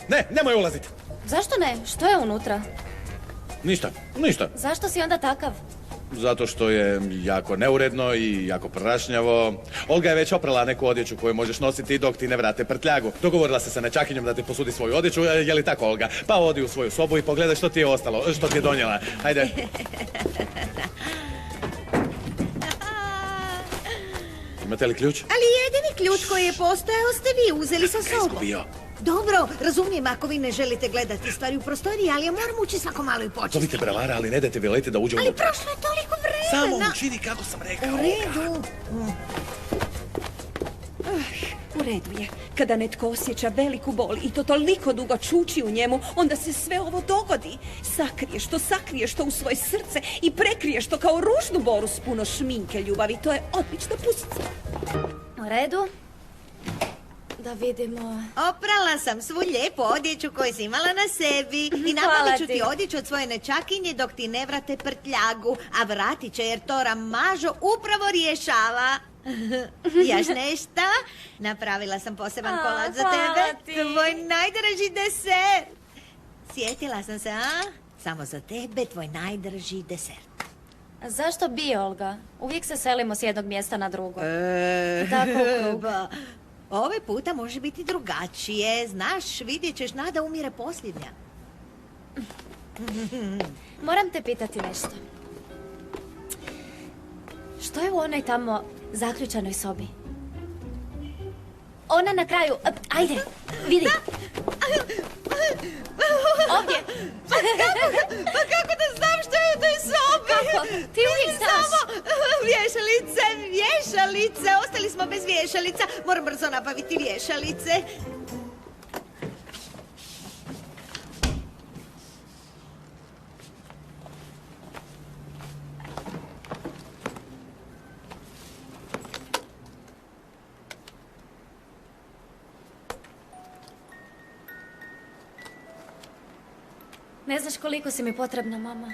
Ne, nemoj ulaziti. Zašto ne? Što je unutra? Ništa. Zašto si onda takav? Zato što je jako neuredno i jako prašnjavo. Olga je već oprala neku odjeću koju možeš nositi dok ti ne vrate prtljagu. Dogovorila se sa nečakinjom da ti posudi svoju odjeću, je li tako, Olga? Pa odi u svoju sobu i pogledaj što ti je ostalo, što ti je donijela. Hajde. Imate li ključ? Ali jedini ključ koji je postojao ste vi uzeli sa sobom. Izgubio. Dobro, razumijem ako vi ne želite gledati stvari u prostoriji, ali ja moram ući svako malo i početi. Zovite brevara, ali ne dajte Violeti da uđe Ali unutra. prošlo je toliko vremena. Samo učini kako sam rekao. U redu. U redu je. Kada netko osjeća veliku bol i to toliko dugo čuči u njemu, onda se sve ovo dogodi. Sakriješ to u svoje srce i prekriješ to kao ružnu boru s puno šminke ljubavi. To je odlična pustica. U redu. Da vidimo... Oprala sam svu lijepu odjeću koju si imala na sebi i nabavit ću ti odjeću od svoje nečakinje dok ti ne vrate prtljagu, a vratit će jer to Ramažo upravo rješava. Još nešto? Napravila sam poseban kolač za tebe. Tvoj najdraži deser. Sjetila sam se, a? Samo za tebe tvoj najdraži deser. Zašto bi, Olga? Uvijek se selimo s jednog mjesta na drugo. Tako u krug. Ove puta može biti drugačije. Znaš, vidjet ćeš, Nada umire posljednja. Moram te pitati nešto. Što je u onoj tamo zaključanoj sobi? Ona na kraju... Ajde, vidi. Ovdje. Pa kako da znam što je u toj sobi? Kako? Ti uvijek znaš. Samo vješalice. Ostali smo bez vješalica. Moram brzo nabaviti vješalice. Ne znaš koliko si mi potrebna, mama.